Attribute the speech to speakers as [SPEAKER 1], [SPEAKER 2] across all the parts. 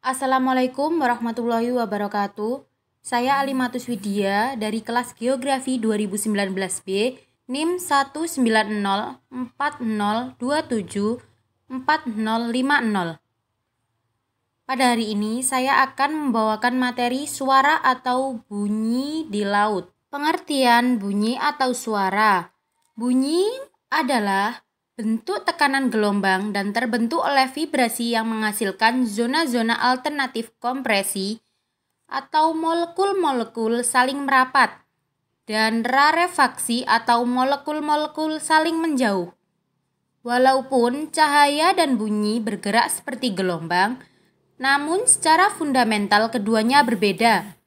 [SPEAKER 1] Assalamualaikum warahmatullahi wabarakatuh. Saya Alimatus Widya dari kelas Geografi 2019B, NIM 19040274050. Pada hari ini saya akan membawakan materi suara atau bunyi di laut. Pengertian bunyi atau suara. Bunyi adalah bentuk tekanan gelombang dan terbentuk oleh vibrasi yang menghasilkan zona-zona alternatif kompresi atau molekul-molekul saling merapat dan rarefaksi atau molekul-molekul saling menjauh. Walaupun cahaya dan bunyi bergerak seperti gelombang, namun secara fundamental keduanya berbeda.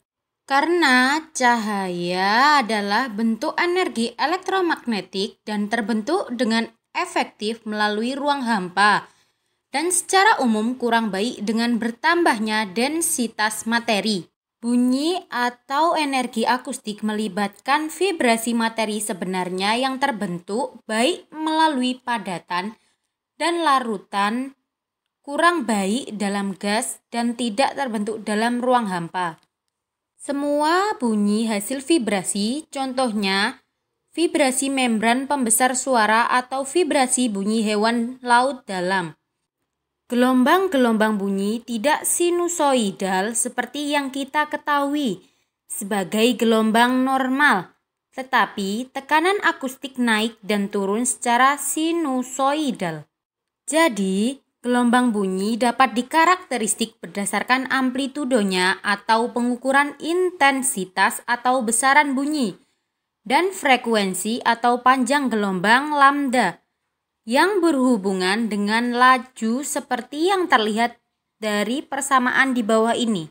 [SPEAKER 1] Karena cahaya adalah bentuk energi elektromagnetik dan terbentuk dengan efektif melalui ruang hampa dan secara umum kurang baik dengan bertambahnya densitas materi. Bunyi atau energi akustik melibatkan vibrasi materi sebenarnya yang terbentuk baik melalui padatan dan larutan, kurang baik dalam gas dan tidak terbentuk dalam ruang hampa. Semua bunyi hasil vibrasi, contohnya vibrasi membran pembesar suara atau vibrasi bunyi hewan laut dalam. Gelombang-gelombang bunyi tidak sinusoidal seperti yang kita ketahui sebagai gelombang normal, tetapi tekanan akustik naik dan turun secara sinusoidal. Jadi, gelombang bunyi dapat dikarakteristik berdasarkan amplitudonya atau pengukuran intensitas atau besaran bunyi dan frekuensi atau panjang gelombang lambda yang berhubungan dengan laju seperti yang terlihat dari persamaan di bawah ini.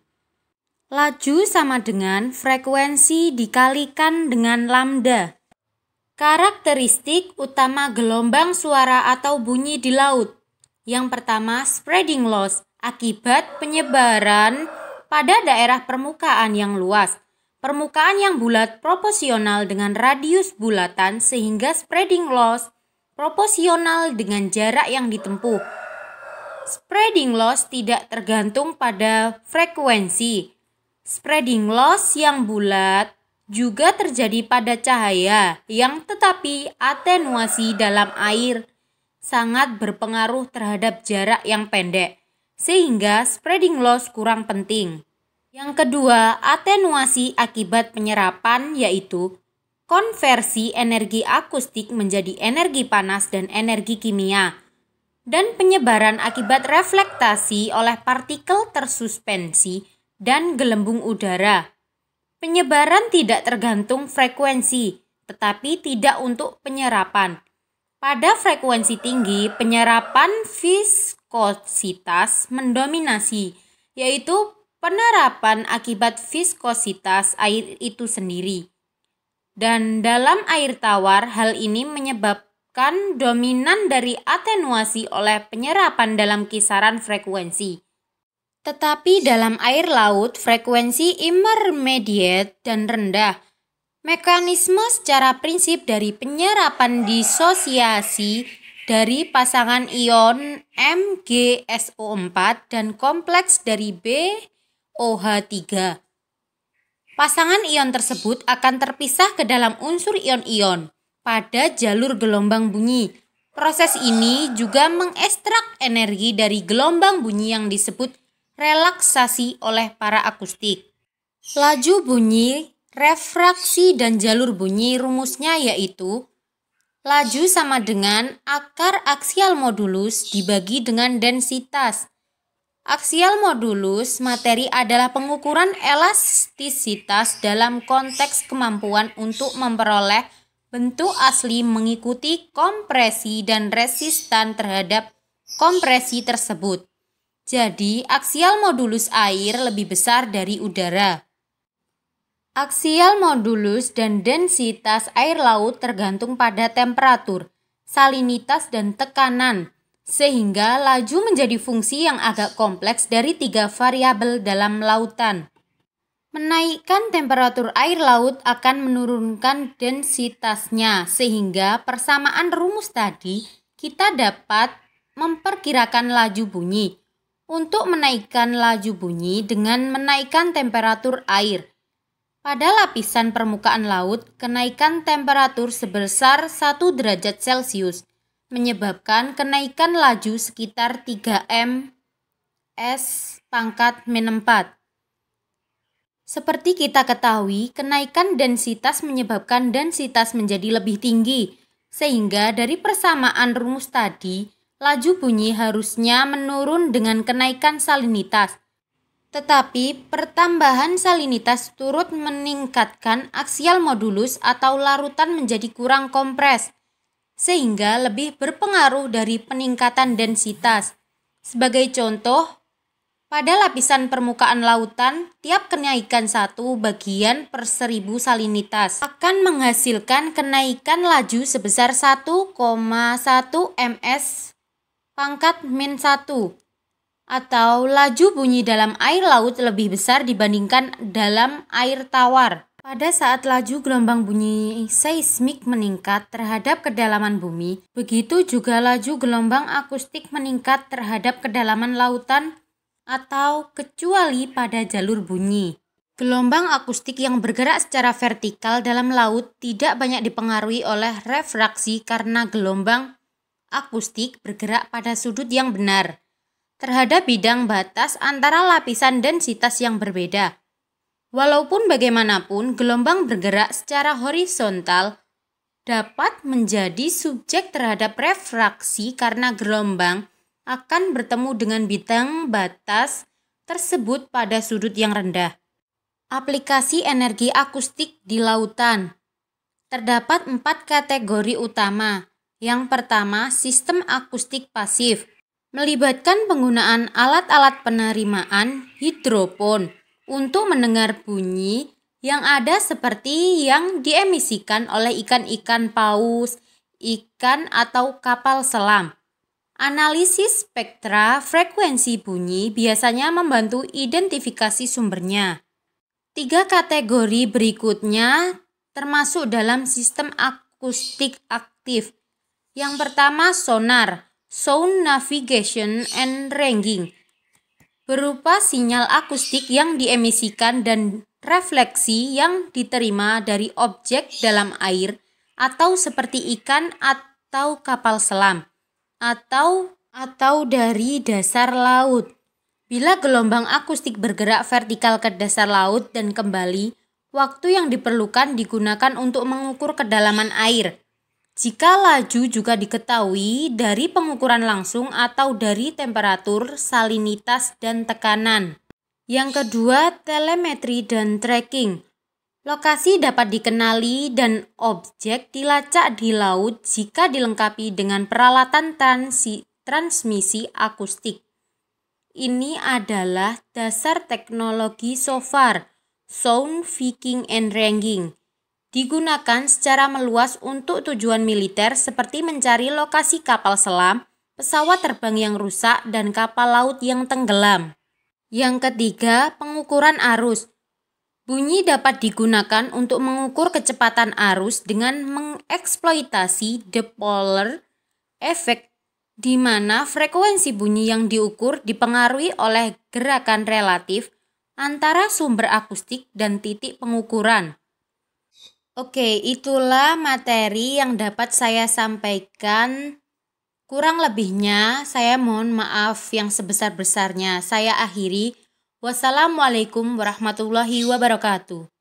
[SPEAKER 1] Laju sama dengan frekuensi dikalikan dengan lambda. Karakteristik utama gelombang suara atau bunyi di laut. Yang pertama, spreading loss, akibat penyebaran pada daerah permukaan yang luas. Permukaan yang bulat proporsional dengan radius bulatan sehingga spreading loss proporsional dengan jarak yang ditempuh. Spreading loss tidak tergantung pada frekuensi. Spreading loss yang bulat juga terjadi pada cahaya yang tetapi atenuasi dalam air sangat berpengaruh terhadap jarak yang pendek, sehingga spreading loss kurang penting. Yang kedua, atenuasi akibat penyerapan, yaitu konversi energi akustik menjadi energi panas dan energi kimia, dan penyebaran akibat reflektasi oleh partikel tersuspensi dan gelembung udara. Penyebaran tidak tergantung frekuensi, tetapi tidak untuk penyerapan. Pada frekuensi tinggi, penyerapan viskositas mendominasi, yaitu penerapan akibat viskositas air itu sendiri. Dan dalam air tawar, hal ini menyebabkan dominan dari atenuasi oleh penyerapan dalam kisaran frekuensi. Tetapi dalam air laut, frekuensi intermediate dan rendah. Mekanisme secara prinsip dari penyerapan disosiasi dari pasangan ion MgSO4 dan kompleks dari BOH3. Pasangan ion tersebut akan terpisah ke dalam unsur ion-ion pada jalur gelombang bunyi. Proses ini juga mengekstrak energi dari gelombang bunyi yang disebut relaksasi oleh para akustik. Laju bunyi, refraksi dan jalur bunyi rumusnya yaitu laju sama dengan akar aksial modulus dibagi dengan densitas. Aksial modulus materi adalah pengukuran elastisitas dalam konteks kemampuan untuk memperoleh bentuk asli mengikuti kompresi dan resistan terhadap kompresi tersebut. Jadi, aksial modulus air lebih besar dari udara. Aksial modulus dan densitas air laut tergantung pada temperatur, salinitas, dan tekanan, sehingga laju menjadi fungsi yang agak kompleks dari 3 variabel dalam lautan. Menaikkan temperatur air laut akan menurunkan densitasnya, sehingga persamaan rumus tadi kita dapat memperkirakan laju bunyi. untuk menaikkan laju bunyi dengan menaikkan temperatur air. Pada lapisan permukaan laut, kenaikan temperatur sebesar 1 derajat Celcius menyebabkan kenaikan laju sekitar 3 ms²-4. Seperti kita ketahui, kenaikan densitas menyebabkan densitas menjadi lebih tinggi, sehingga dari persamaan rumus tadi, laju bunyi harusnya menurun dengan kenaikan salinitas. Tetapi pertambahan salinitas turut meningkatkan aksial modulus atau larutan menjadi kurang kompres, sehingga lebih berpengaruh dari peningkatan densitas. Sebagai contoh, pada lapisan permukaan lautan, tiap kenaikan 1 bagian per 1000 salinitas akan menghasilkan kenaikan laju sebesar 1,1 ms²-1, atau laju bunyi dalam air laut lebih besar dibandingkan dalam air tawar. Pada saat laju gelombang bunyi seismik meningkat terhadap kedalaman bumi, begitu juga laju gelombang akustik meningkat terhadap kedalaman lautan atau kecuali pada jalur bunyi. Gelombang akustik yang bergerak secara vertikal dalam laut tidak banyak dipengaruhi oleh refraksi karena gelombang akustik bergerak pada sudut yang benar terhadap bidang batas antara lapisan densitas yang berbeda. Walaupun bagaimanapun, gelombang bergerak secara horizontal dapat menjadi subjek terhadap refraksi karena gelombang akan bertemu dengan bidang batas tersebut pada sudut yang rendah. Aplikasi energi akustik di lautan. Terdapat 4 kategori utama. Yang pertama, sistem akustik pasif, melibatkan penggunaan alat-alat penerimaan hidrofon untuk mendengar bunyi yang ada seperti yang diemisikan oleh ikan-ikan paus, ikan atau kapal selam. Analisis spektra frekuensi bunyi biasanya membantu identifikasi sumbernya. 3 kategori berikutnya termasuk dalam sistem akustik aktif. Yang pertama, sonar, sound navigation and ranging, berupa sinyal akustik yang diemisikan dan refleksi yang diterima dari objek dalam air atau seperti ikan atau kapal selam atau dari dasar laut. Bila gelombang akustik bergerak vertikal ke dasar laut dan kembali, waktu yang diperlukan digunakan untuk mengukur kedalaman air. Jika laju juga diketahui dari pengukuran langsung atau dari temperatur, salinitas, dan tekanan. Yang kedua, telemetri dan tracking. Lokasi dapat dikenali dan objek dilacak di laut jika dilengkapi dengan peralatan transmisi akustik. Ini adalah dasar teknologi SOFAR, Sound Viking and Ranging. Digunakan secara meluas untuk tujuan militer seperti mencari lokasi kapal selam, pesawat terbang yang rusak, dan kapal laut yang tenggelam. Yang ketiga, pengukuran arus. Bunyi dapat digunakan untuk mengukur kecepatan arus dengan mengeksploitasi Doppler effect, di mana frekuensi bunyi yang diukur dipengaruhi oleh gerakan relatif antara sumber akustik dan titik pengukuran. Oke, itulah materi yang dapat saya sampaikan. Kurang lebihnya, saya mohon maaf yang sebesar-besarnya. Saya akhiri. Wassalamualaikum warahmatullahi wabarakatuh.